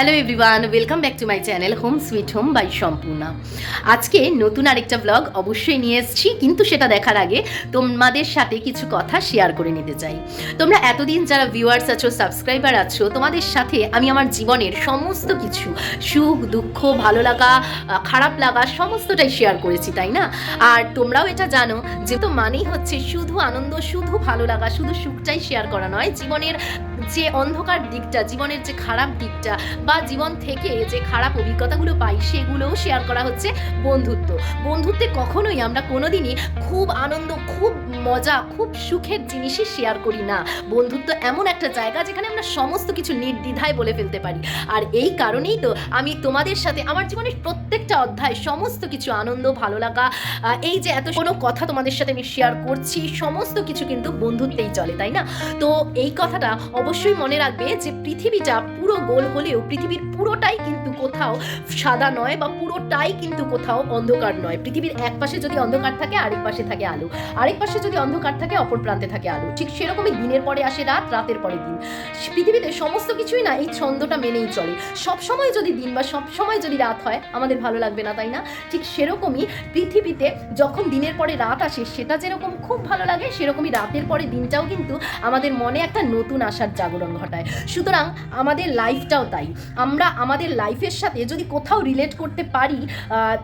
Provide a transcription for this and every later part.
Hello everyone, welcome back to my channel home sweet home by Sampurna. আজকে নতুন আরেকটা blog অবশ্যই নিয়ে এসেছি, কিন্তু সেটা দেখার আগে তোমাদের সাথে কিছু কথা শেয়ার করে নিতে চাই। তোমরা এতদিন যারা ভিউয়ার্স আছো, সাবস্ক্রাইবার আছো, তোমাদের সাথে আমি আমার জীবনের সমস্ত কিছু সুখ দুঃখ, ভালো লাগা, খারাপ লাগা সমস্তটাই শেয়ার করেছি, তাই না? আর তোমরাও এটা জানো যে তো মানেই হচ্ছে শুধু আনন্দ, শুধু ভালো লাগা, শুধু সুখটাই শেয়ার করা নয়, জীবনের যে অন্ধকার দিকটা, জীবনের যে খারাপ দিকটা বা জীবন থেকে যে খারাপ অভিজ্ঞতাগুলো পাই সেগুলোও শেয়ার করা হচ্ছে বন্ধুত্বে কখনোই আমরা কোনোদিনই খুব আনন্দ, খুব মজা, খুব সুখের জিনিসই শেয়ার করি না। বন্ধুত্ব এমন একটা জায়গা যেখানে আমরা সমস্ত কিছু নির্দ্বিধায় বলে ফেলতে পারি। আর এই কারণেই তো আমি তোমাদের সাথে আমার জীবনের প্রত্যেকটা অধ্যায়, সমস্ত কিছু আনন্দ, ভালো লাগা, এই যে এত কোনো কথা তোমাদের সাথে আমি শেয়ার করছি, সমস্ত কিছু কিন্তু বন্ধুত্বেই চলে, তাই না? তো এই কথাটা অবশ্যই মনে রাখবে যে পৃথিবীটা পুরো গোল হলেও পৃথিবীর পুরোটাই কিন্তু কোথাও সাদা নয় বা পুরোটাই কিন্তু কোথাও অন্ধকার নয়। পৃথিবীর এক পাশে যদি অন্ধকার থাকে আরেক পাশে থাকে আলো, আরেক পাশে যদি অন্ধকার থাকে অপর প্রান্তে থাকে আলো। ঠিক সেরকমই দিনের পরে আসে রাত, রাতের পরে দিন। পৃথিবীতে সমস্ত কিছুই না এই ছন্দটা মেনেই চলে। সবসময় যদি দিন বা সবসময় যদি রাত হয় আমাদের ভালো লাগবে না, তাই না? ঠিক সেরকমই পৃথিবীতে যখন দিনের পরে রাত আসে সেটা যেরকম খুব ভালো লাগে, সেরকমই রাতের পরে দিনটাও কিন্তু আমাদের মনে একটা নতুন আশার জাগরণ ঘটায়। সুতরাং আমাদের লাইফটাও তাই। আমরা আমাদের লাইফের সাথে যদি কোথাও রিলেট করতে পারি,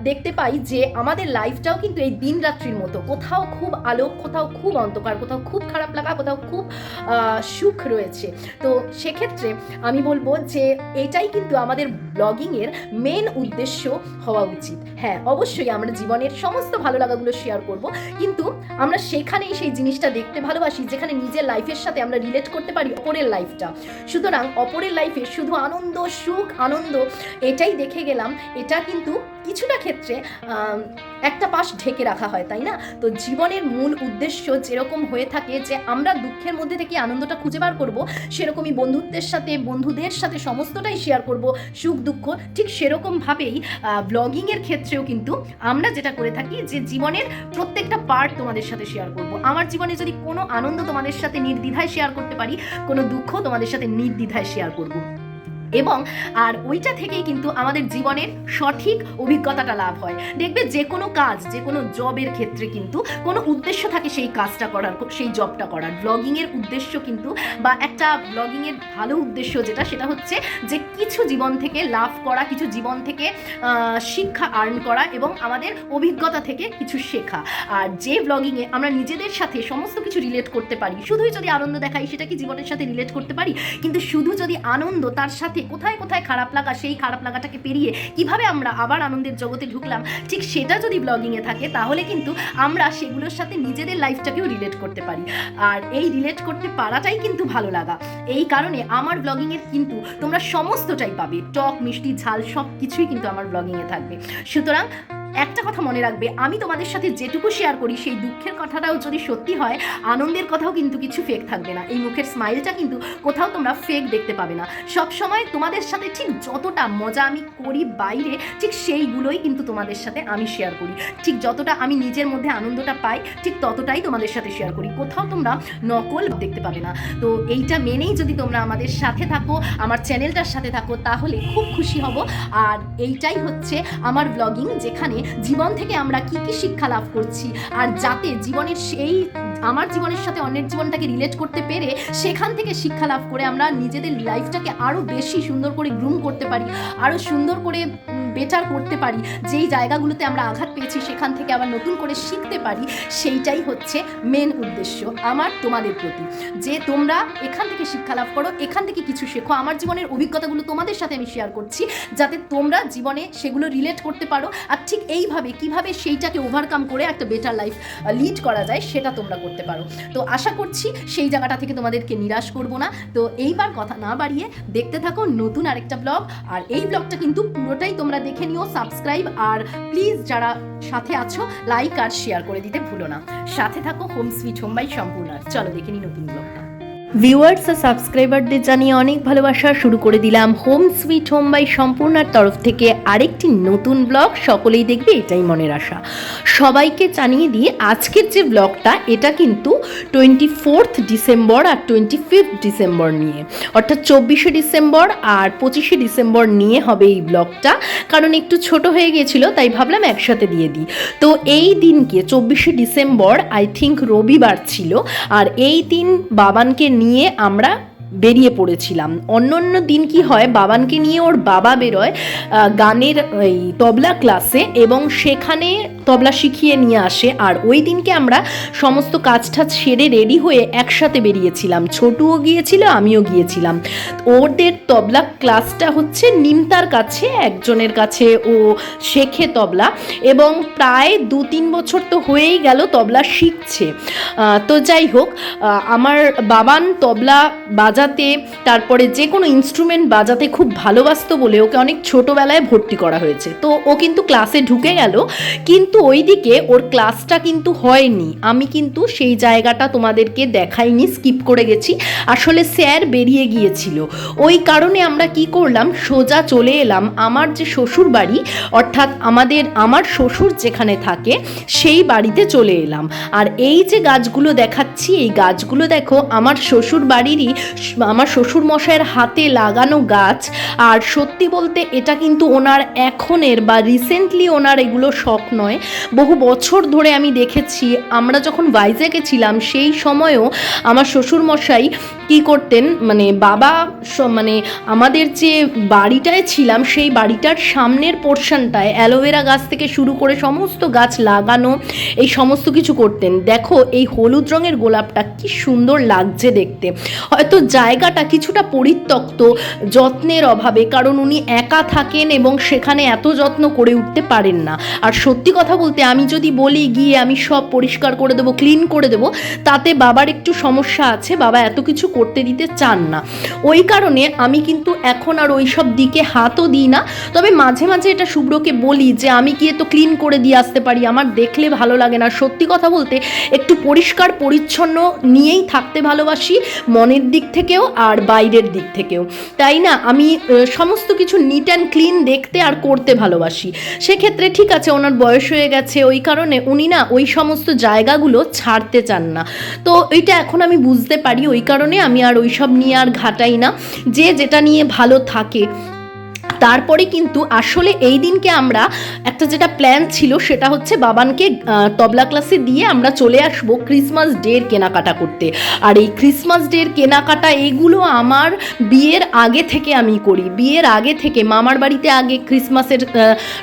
দেখতে পাই যে আমাদের লাইফটাও কিন্তু এই দিন রাত্রির মতো, কোথাও খুব আলো, কোথাও খুব অন্ধকার, কোথাও খুব খারাপ লাগা, কোথাও খুব সুখ রয়েছে। তো সেক্ষেত্রে আমি বলবো যে এটাই কিন্তু আমাদের ব্লগিংয়ের মেন উদ্দেশ্য হওয়া উচিত। হ্যাঁ, অবশ্যই আমরা জীবনের সমস্ত ভালো লাগাগুলো শেয়ার করব, কিন্তু আমরা সেখানেই সেই জিনিসটা দেখতে ভালোবাসি যেখানে নিজের লাইফের সাথে আমরা রিলেট করতে পারি অপরের লাইফটা। সুতরাং অপরের লাইফে শুধু আনন্দ, সুখ, আনন্দ এটাই দেখে গেলাম, এটা কিন্তু কিছুটা ক্ষেত্রে একটা পাশ ঢেকে রাখা হয়, তাই না? তো জীবনের মূল উদ্দেশ্য যেরকম হয়ে থাকে যে আমরা দুঃখের মধ্যে থেকে আনন্দটা খুঁজে বার করব, সেরকমই বন্ধুদের সাথে সমস্তটাই শেয়ার করব, সুখ দুঃখ। ঠিক সেরকমভাবেই ব্লগিংয়ের ক্ষেত্রেও কিন্তু আমরা যেটা করে থাকি যে জীবনের প্রত্যেকটা পার্ট তোমাদের সাথে শেয়ার করব। আমার জীবনে যদি কোনো আনন্দ তোমাদের সাথে নির্দ্বিধায় শেয়ার করতে পারি, কোনো দুঃখ তোমাদের সাথে নির্দ্বিধায় শেয়ার করব, এবং আর ওইটা থেকেই কিন্তু আমাদের জীবনের সঠিক অভিজ্ঞতাটা লাভ হয়। দেখবে যে কোনো কাজ, যে কোনো জবের ক্ষেত্রে কিন্তু কোনো উদ্দেশ্য থাকে সেই কাজটা করার, সেই জবটা করার। ব্লগিংয়ের উদ্দেশ্য কিন্তু বা একটা ব্লগিংয়ের ভালো উদ্দেশ্য যেটা, সেটা হচ্ছে যে কিছু জীবন থেকে লাভ করা, কিছু জীবন থেকে শিক্ষা আর্ন করা এবং আমাদের অভিজ্ঞতা থেকে কিছু শেখা। আর যে ব্লগিংয়ে আমরা নিজেদের সাথে সমস্ত কিছু রিলেট করতে পারি, শুধুই যদি আনন্দ দেখাই সেটা কি জীবনের সাথে রিলেট করতে পারি? কিন্তু শুধু যদি আনন্দ, তার সাথে কোথায় কোথায় খারাপ লাগা, সেই খারাপ লাগাটাকে পেরিয়ে কিভাবে আমরা আবার আনন্দের জগতে ঢুকলাম, ঠিক সেটা যদি ব্লগিংয়ে থাকে তাহলে কিন্তু আমরা সেগুলোর সাথে নিজেদের লাইফটাকেও রিলেট করতে পারি। আর এই রিলেট করতে পারাটাই কিন্তু ভালো লাগা। এই কারণে আমার ব্লগিংয়ের কিন্তু তোমরা সমস্তটাই পাবে, টক মিষ্টি ঝাল সব কিছুই কিন্তু আমার ব্লগিংয়ে থাকবে। সুতরাং একটা কথা মনে রাখবে, আমি তোমাদের সাথে যেটুকু শেয়ার করি সেই দুঃখের কথাটাও যদি সত্যি হয়, আনন্দের কথাও কিন্তু কিছু ফেক থাকবে না। এই মুখের স্মাইলটা কিন্তু কোথাও তোমরা ফেক দেখতে পাবে না। সব সময় তোমাদের সাথে ঠিক যতটা মজা আমি করি বাইরে, ঠিক সেইগুলোই কিন্তু তোমাদের সাথে আমি শেয়ার করি। ঠিক যতটা আমি নিজের মধ্যে আনন্দটা পাই, ঠিক ততটাই তোমাদের সাথে শেয়ার করি। কোথাও তোমরা নকল দেখতে পাবে না। তো এইটা মেনেই যদি তোমরা আমাদের সাথে থাকো, আমার চ্যানেলটার সাথে থাকো, তাহলে খুব খুশি হব। আর এইটাই হচ্ছে আমার ব্লগিং, যেখানে জীবন থেকে আমরা কি কি শিক্ষা লাভ করছি, আর যাতে জীবনের সেই আমার জীবনের সাথে অন্যের জীবনটাকে রিলেট করতে পেরে সেখান থেকে শিক্ষা লাভ করে আমরা নিজেদের লাইফটাকে আরও বেশি সুন্দর করে গ্রুম করতে পারি, আরও সুন্দর করে বেটার করতে পারি। যেই জায়গাগুলোতে আমরা আঘাত পেয়েছি সেখান থেকে আবার নতুন করে শিখতে পারি, সেইটাই হচ্ছে মেন উদ্দেশ্য আমার তোমাদের প্রতি, যে তোমরা এখান থেকে শিক্ষা লাভ করো, এখান থেকে কিছু শেখো। আমার জীবনের অভিজ্ঞতাগুলো তোমাদের সাথে আমি শেয়ার করছি যাতে তোমরা জীবনে সেগুলো রিলেট করতে পারো, আর ঠিক এইভাবে কিভাবে সেইটাকে ওভারকাম করে একটা বেটার লাইফ লিড করা যায় সেটা তোমরা করতে পারো। তো আশা করছি সেই জায়গাটা থেকে তোমাদেরকে নিরাশ করব না। তো এইবার কথা না বাড়িয়ে দেখতে থাকো নতুন আরেকটা ব্লগ। আর এই ব্লগটা কিন্তু পুরোটাই তোমরা দেখে নিও, সাবস্ক্রাইব, আর প্লিজ যারা সাথে আছো লাইক আর শেয়ার করে দিতে ভুলো না। সাথে থাকো home sweet home by Sampurna. চলো দেখে নি নতুন ব্লগটা। ভিউয়ার্স আর সাবস্ক্রাইবারদের জানিয়ে অনেক ভালোবাসা শুরু করে দিলাম হোম সুইট হোম বাই সম্পূর্ণার তরফ থেকে আরেকটি নতুন ব্লগ। সকলেই দেখবে এটাই মনের আশা। সবাইকে জানিয়ে দিয়ে আজকের যে ব্লগটা এটা কিন্তু 24 ডিসেম্বর আর 25 ডিসেম্বর নিয়ে, অর্থাৎ 24শে ডিসেম্বর আর 25শে ডিসেম্বর নিয়ে হবে এই ব্লগটা। কারণ একটু ছোট হয়ে গিয়েছিল তাই ভাবলাম একসাথে দিয়ে দিই। তো এই দিনকে 24শে ডিসেম্বর আই থিঙ্ক রবিবার ছিল, আর এই দিন বাবানকে নিয়ে আমরা বেরিয়ে পড়েছিলাম। অন্য অন্য দিন কি হয়, বাবানকে নিয়ে ওর বাবা বেরোয় গানের এই তবলা ক্লাসে এবং সেখানে তবলা শিখিয়ে নিয়ে আসে, আর ওই দিনকে আমরা সমস্ত কাজ টাজ সেরে রেডি হয়ে একসাথে বেরিয়েছিলাম। ছোটুও গিয়েছিল, আমিও গিয়েছিলাম। ওদের তবলা ক্লাসটা হচ্ছে নিমতার কাছে, একজনের কাছে ও শেখে তবলা, এবং প্রায় 2-3 বছর তো হয়েই গেল তবলা শিখছে। তো যাই হোক, আমার বাবান তবলা বাজাতে, তারপরে যে কোনো ইনস্ট্রুমেন্ট বাজাতে খুব ভালোবাসতো বলে ওকে অনেক ছোটোবেলায় ভর্তি করা হয়েছে। তো ও কিন্তু ক্লাসে ঢুকে গেল, কিন্তু ওইদিকে ওর ক্লাসটা কিন্তু হয়নি। আমি কিন্তু সেই জায়গাটা তোমাদেরকে দেখাইনি, স্কিপ করে গেছি। আসলে স্যার বেরিয়ে গিয়েছিল, ওই কারণে আমরা কি করলাম, সোজা চলে এলাম আমার যে শ্বশুর বাড়ি, অর্থাৎ আমার শ্বশুর যেখানে থাকে সেই বাড়িতে চলে এলাম। আর এই যে গাছগুলো দেখাচ্ছি, এই গাছগুলো দেখো আমার শ্বশুর বাড়িরই, আমার শ্বশুর মশাইয়ের হাতে লাগানো গাছ। আর সত্যি বলতে এটা কিন্তু ওনার এখনের বা রিসেন্টলি ওনার এগুলো শখ নয়, বহু বছর ধরে আমি দেখেছি। আমরা যখন ভাইজ্যাগে ছিলাম সেই সময়ও আমার শ্বশুর মশাই কী করতেন, মানে বাবা মানে আমাদের যে বাড়িটায় ছিলাম সেই বাড়িটার সামনের পোর্শনটায় অ্যালোভেরা গাছ থেকে শুরু করে সমস্ত গাছ লাগানো, এই সমস্ত কিছু করতেন। দেখো এই হলুদ রঙের গোলাপটা কি সুন্দর লাগছে দেখতে। হয়তো জায়গাটা কিছুটা পরিত্যক্ত যত্নের অভাবে, কারণ উনি একা থাকেন এবং সেখানে এত যত্ন করে উঠতে পারেন না। আর সত্যি কথা বলতে আমি যদি বলি গিয়ে আমি সব পরিষ্কার করে দেবো, ক্লিন করে দেবো, তাতে বাবার একটু সমস্যা আছে, বাবা এত কিছু করতে দিতে চান না। ওই কারণে আমি কিন্তু এখন আর ওই সব দিকে হাতও দিই না। তবে মাঝে মাঝে এটা শুভ্রকে বলি যে আমি গিয়ে তো ক্লিন করে দিয়ে আসতে পারি, আমার দেখলে ভালো লাগে না। সত্যি কথা বলতে একটু পরিষ্কার পরিচ্ছন্ন নিয়েই থাকতে ভালোবাসি, মনের দিক থেকেও আর বাইরের দিক থেকেও, তাই না? আমি সমস্ত কিছু নিট অ্যান্ড ক্লিন দেখতে আর করতে ভালোবাসি। সেক্ষেত্রে ঠিক আছে, ওনার বয়স হয়ে গেছে, ওই কারণে উনি না ওই সমস্ত জায়গাগুলো ছাড়তে চান না। তো এইটা এখন আমি বুঝতে পারি, ওই কারণে আমি আর ওইসব নিয়ে আর ঘাটাই না, যে যেটা নিয়ে ভালো থাকে। তারপরে কিন্তু আসলে এই দিনকে আমরা একটা যেটা প্ল্যান ছিল সেটা হচ্ছে বাবানকে তবলা ক্লাসে দিয়ে আমরা চলে আসব ক্রিসমাস ডের কেনাকাটা করতে। আর এই ক্রিসমাস ডের কেনাকাটা এগুলো আমার বিয়ের আগে থেকে আমি করি। বিয়ের আগে থেকে মামার বাড়িতে আগে ক্রিসমাসের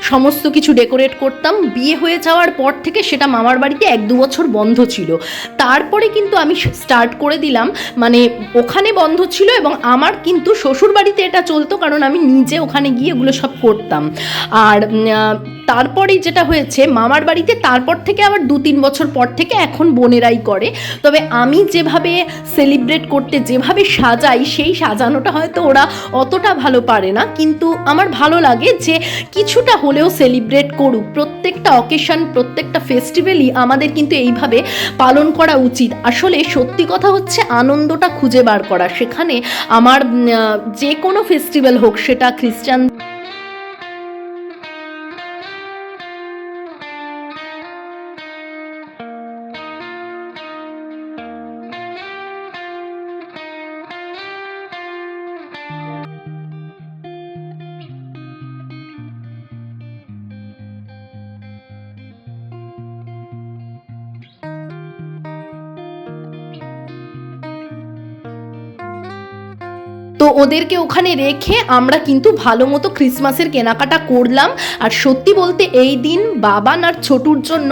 সমস্ত কিছু ডেকোরেট করতাম, বিয়ে হয়ে যাওয়ার পর থেকে সেটা মামার বাড়িতে 1-2 বছর বন্ধ ছিল। তারপরে কিন্তু আমি স্টার্ট করে দিলাম, মানে ওখানে বন্ধ ছিল এবং আমার কিন্তু শ্বশুর বাড়িতে এটা চলতো, কারণ আমি নিজে ওখানে গিয়ে এগুলো সব করতাম। আর তারপরে যেটা হয়েছে মামার বাড়িতে, তারপর থেকে আবার 2-3 বছর পর থেকে এখন বোনেরাই করে। তবে আমি যেভাবে সেলিব্রেট করতে, যেভাবে সাজাই, সেই সাজানোটা হয়তো ওরা অতটা ভালো পারে না, কিন্তু আমার ভালো লাগে যে কিছুটা হলেও সেলিব্রেট করুক। প্রত্যেকটা অকেশন, প্রত্যেকটা ফেস্টিভ্যালই আমাদের কিন্তু এইভাবে পালন করা উচিত। আসলে সত্যি কথা হচ্ছে আনন্দটা খুঁজে বার করা। সেখানে আমার যে কোনো ফেস্টিভ্যাল হোক, সেটা খ্রিস্টান তো ওদেরকে ওখানে রেখে আমরা কিন্তু ভালো মতো ক্রিসমাসের কেনাকাটা করলাম। আর সত্যি বলতে এই দিন বাবান আর ছোটুর জন্য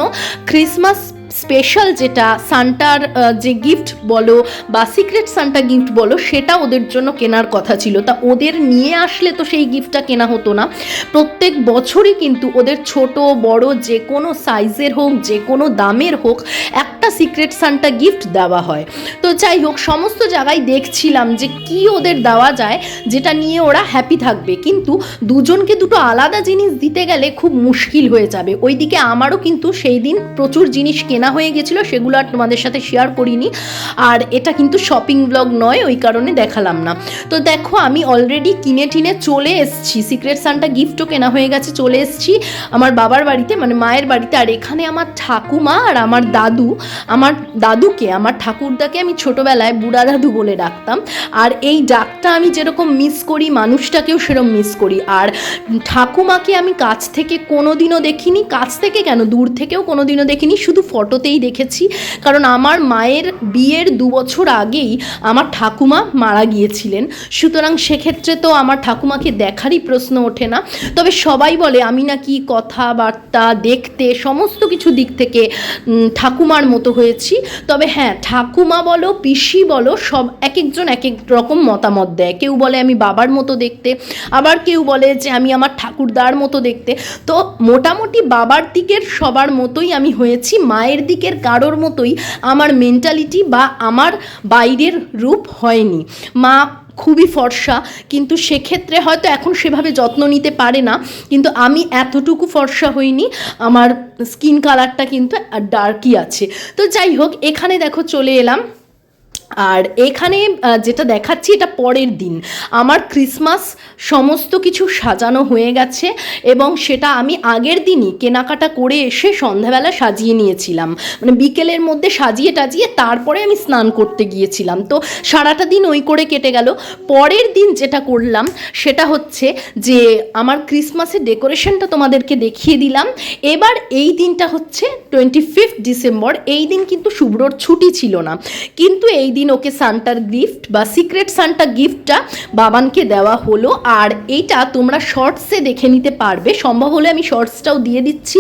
ক্রিসমাস স্পেশাল যেটা সান্টার যে গিফট বলো বা সিক্রেট সান্টা গিফট বলো, সেটা ওদের জন্য কেনার কথা ছিল। তা ওদের নিয়ে আসলে তো সেই গিফটটা কেনা হতো না। প্রত্যেক বছরই কিন্তু ওদের ছোট বড় যে কোনো সাইজের হোক, যে কোনো দামের হোক, একটা সিক্রেট সান্টা গিফট দেওয়া হয়। তো যাই হোক, সমস্ত জায়গায় দেখছিলাম যে কি ওদের দেওয়া যায় যেটা নিয়ে ওরা হ্যাপি থাকবে, কিন্তু দুজনকে দুটো আলাদা জিনিস দিতে গেলে খুব মুশকিল হয়ে যাবে। ওইদিকে আমারও কিন্তু সেই দিন প্রচুর জিনিস কেনা হয়ে গেছিলো, সেগুলো আর তোমাদের সাথে শেয়ার করিনি। আর এটা কিন্তু শপিং ব্লগ নয়, ওই কারণে দেখালাম না। তো দেখো, আমি অলরেডি কিনে টিনে চলে এসেছি, সিক্রেট সান্টা গিফটও কেনা হয়ে গেছে, চলে এসেছি আমার বাবার বাড়িতে, মানে মায়ের বাড়িতে। আর এখানে আমার ঠাকুমা আর আমার দাদু, আমার দাদুকে, আমার ঠাকুরদাকে আমি ছোটোবেলায় বুড়া দাদু বলে ডাকতাম। আর এই ডাকটা আমি যেরকম মিস করি, মানুষটাকেও সেরকম মিস করি। আর ঠাকুমাকে আমি কাছ থেকে কোনোদিনও দেখিনি, কাছ থেকে কেন, দূর থেকেও কোনোদিনও দেখিনি, শুধু ফটোতেই দেখেছি। কারণ আমার মায়ের বিয়ের 2 বছর আগেই আমার ঠাকুমা মারা গিয়েছিলেন, সুতরাং সেক্ষেত্রে তো আমার ঠাকুমাকে দেখারই প্রশ্ন ওঠে না। তবে সবাই বলে আমি নাকি কথাবার্তা, দেখতে, সমস্ত কিছু দিক থেকে ঠাকুমার মতো হয়েছি। তবে হ্যাঁ, ঠাকুমা বলো, পিসি বলো, সব এক একজন এক এক রকম মতামত দেয়। কেউ বলে আমি বাবার মতো দেখতে, আবার কেউ বলে যে আমি আমার ঠাকুরদার মতো দেখতে। তো মোটামুটি বাবার দিকের সবার মতোই আমি হয়েছি, মায়ের দিকের কারোর মতোই আমার মেন্টালিটি বা আমার বাইরের রূপ হয়নি। মা খুবই ফর্সা, কিন্তু সেক্ষেত্রে হয়তো এখন সেভাবে যত্ন নিতে পারে না, কিন্তু আমি এতটুকু ফর্সা হইনি, আমার স্কিন কালারটা কিন্তু ডার্কই আছে। তো যাই হোক, এখানে দেখো চলে এলাম। আর এখানে যেটা দেখাচ্ছি এটা পরের দিন, আমার ক্রিসমাস সমস্ত কিছু সাজানো হয়ে গেছে, এবং সেটা আমি আগের দিনই কেনাকাটা করে এসে সন্ধ্যাবেলা সাজিয়ে নিয়েছিলাম, মানে বিকেলের মধ্যে সাজিয়ে টাজিয়ে তারপরে আমি স্নান করতে গিয়েছিলাম। তো সারাটা দিন ওই করে কেটে গেল। পরের দিন যেটা করলাম সেটা হচ্ছে যে আমার ক্রিসমাসের ডেকোরেশনটা তোমাদেরকে দেখিয়ে দিলাম। এবার এই দিনটা হচ্ছে 25 ডিসেম্বর। এই দিন কিন্তু শুভ্রর ছুটি ছিল না, কিন্তু এই দিন ওকে সান্টার গিফট বা সিক্রেট সান্টা গিফটটা বাবানকে দেওয়া হলো। আর এইটা তোমরা শর্টসে দেখে নিতে পারবে, সম্ভব হলে আমি শর্টসটাও দিয়ে দিচ্ছি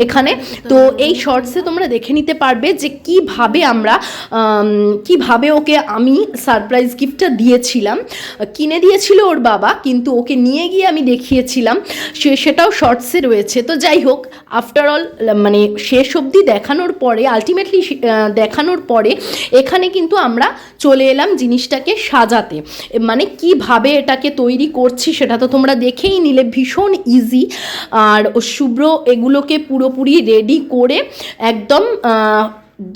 এখানে। তো এই শর্টসে তোমরা দেখে নিতে পারবে যে কিভাবে ওকে আমি সারপ্রাইজ গিফটটা দিয়েছিলাম। কিনে দিয়েছিল ওর বাবা, কিন্তু ওকে নিয়ে গিয়ে আমি দেখিয়েছিলাম, সেটাও শর্টসে রয়েছে। তো যাই হোক, আফটার অল মানে শেষ অবধি দেখানোর পরে, আলটিমেটলি দেখানোর পরে এখানে কিন্তু আমরা চলে এলাম জিনিসটাকে সাজাতে। মানে কিভাবে এটাকে তৈরি করছি সেটা তো তোমরা দেখেই নিলে, ভীষণ ইজি। আর শুভ্র এগুলোকে পুরোপুরি রেডি করে একদম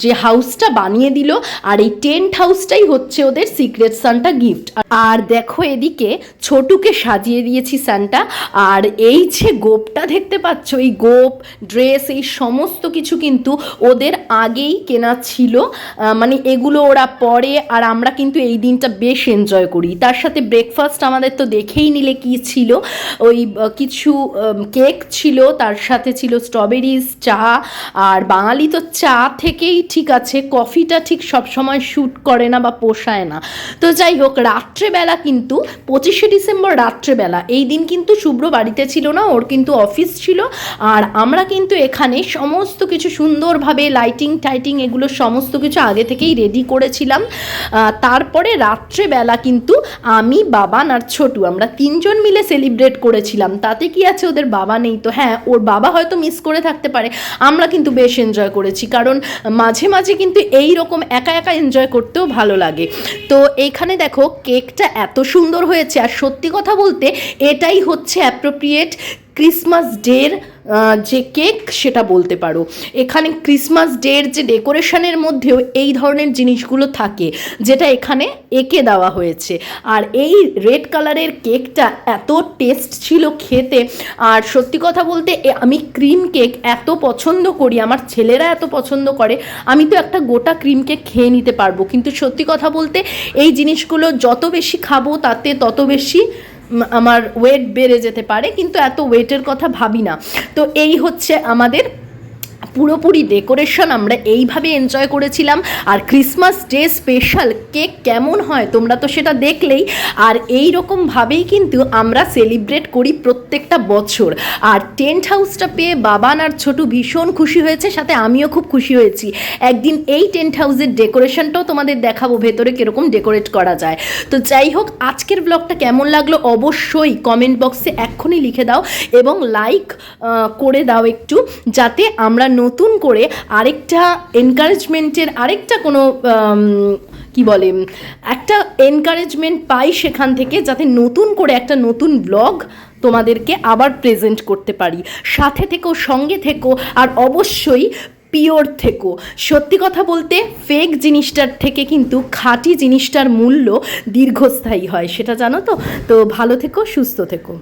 যে হাউসটা বানিয়ে দিল। আর এই টেন্ট হাউসটাই হচ্ছে ওদের সিক্রেট সান্টা গিফট। আর দেখো, এদিকে ছোটুকে সাজিয়ে দিয়েছি সান্টা। আর এই যে গোপটা দেখতে পাচ্ছ, এই গোপ, ড্রেস, এই সমস্ত কিছু কিন্তু ওদের আগেই কেনা ছিল, মানে এগুলো ওরা পরে। আর আমরা কিন্তু এই দিনটা বেশ এনজয় করি। তার সাথে ব্রেকফাস্ট আমাদের তো দেখেই নিলে কি ছিল, ওই কিছু কেক ছিল, তার সাথে ছিল স্ট্রবেরিজ, চা। আর বাঙালি তো চা থেকেই ঠিক আছে, কফিটা ঠিক সবসময় শ্যুট করে না বা পোষায় না। তো যাই হোক, রাত্রেবেলা কিন্তু 25শে ডিসেম্বর রাত্রেবেলা, এই দিন কিন্তু শুভ্র বাড়িতে ছিল না, ওর কিন্তু অফিস ছিল। আর আমরা কিন্তু এখানে সমস্ত কিছু সুন্দরভাবে লাইটিং টাইটিং এগুলো সমস্ত কিছু আগে থেকেই রেডি করেছিলাম। তারপরে রাত্রেবেলা কিন্তু আমি, বাবান আর ছোটু, আমরা 3 জন মিলে সেলিব্রেট করেছিলাম। তাতে কি আছে, ওদের বাবা নেই তো হ্যাঁ, ওর বাবা হয়তো মিস করে থাকতে পারে, আমরা কিন্তু বেশ এনজয় করেছি। কারণ মাঝে মাঝে কিন্তু এই রকম একা একা এনজয় করতেও ভালো লাগে। তো এইখানে দেখো, কেকটা এত সুন্দর হয়েছে। আর সত্যি কথা বলতে এটাই হচ্ছে অ্যাপ্রোপ্রিয়েট ক্রিসমাস ডের যে কেক সেটা বলতে পারো। এখানে ক্রিসমাস ডের যে ডেকোরেশনের মধ্যেও এই ধরনের জিনিসগুলো থাকে, যেটা এখানে এঁকে দেওয়া হয়েছে। আর এই রেড কালারের কেকটা এত টেস্ট ছিল খেতে। আর সত্যি কথা বলতে আমি ক্রিম কেক এত পছন্দ করি, আমার ছেলেরা এত পছন্দ করে, আমি তো একটা গোটা ক্রিম কেক খেয়ে নিতে পারবো। কিন্তু সত্যি কথা বলতে এই জিনিসগুলো যত বেশি খাবো তাতে তত বেশি আমার ওয়েট বেড়ে যেতে পারে, কিন্তু এত ওয়েটের কথা ভাবি না। তো এই হচ্ছে আমাদের পুরোপুরি ডেকোরেশন, আমরা এইভাবে এনজয় করেছিলাম। আর ক্রিসমাস ডে স্পেশাল কেক কেমন হয় তোমরা তো সেটা দেখলেই। আর এই রকমভাবেই কিন্তু আমরা সেলিব্রেট করি প্রত্যেকটা বছর। আর টেন্ট হাউসটা পেয়ে বাবান আর ছোটু ভীষণ খুশি হয়েছে, সাথে আমিও খুব খুশি হয়েছি। একদিন এই টেন্ট হাউসের ডেকোরেশনটাও তোমাদের দেখাবো, ভেতরে কীরকম ডেকোরেট করা যায়। তো যাই হোক, আজকের ব্লগটা কেমন লাগলো অবশ্যই কমেন্ট বক্সে এক্ষুনি লিখে দাও, এবং লাইক করে দাও একটু, যাতে আমরা নতুন করে আরেকটা এনকারেজমেন্টের আরেকটা কোনো কি বলে একটা এনকারেজমেন্ট পাই সেখান থেকে, যাতে নতুন করে একটা নতুন ব্লগ তোমাদেরকে আবার প্রেজেন্ট করতে পারি। সাথে থেকো, সঙ্গে থেকো, আর অবশ্যই পিওর থেকো। সত্যি কথা বলতে ফেক জিনিসটার থেকে কিন্তু খাঁটি জিনিসটার মূল্য দীর্ঘস্থায়ী হয়, সেটা জানো তো। তো ভালো থেকো, সুস্থ থেকো।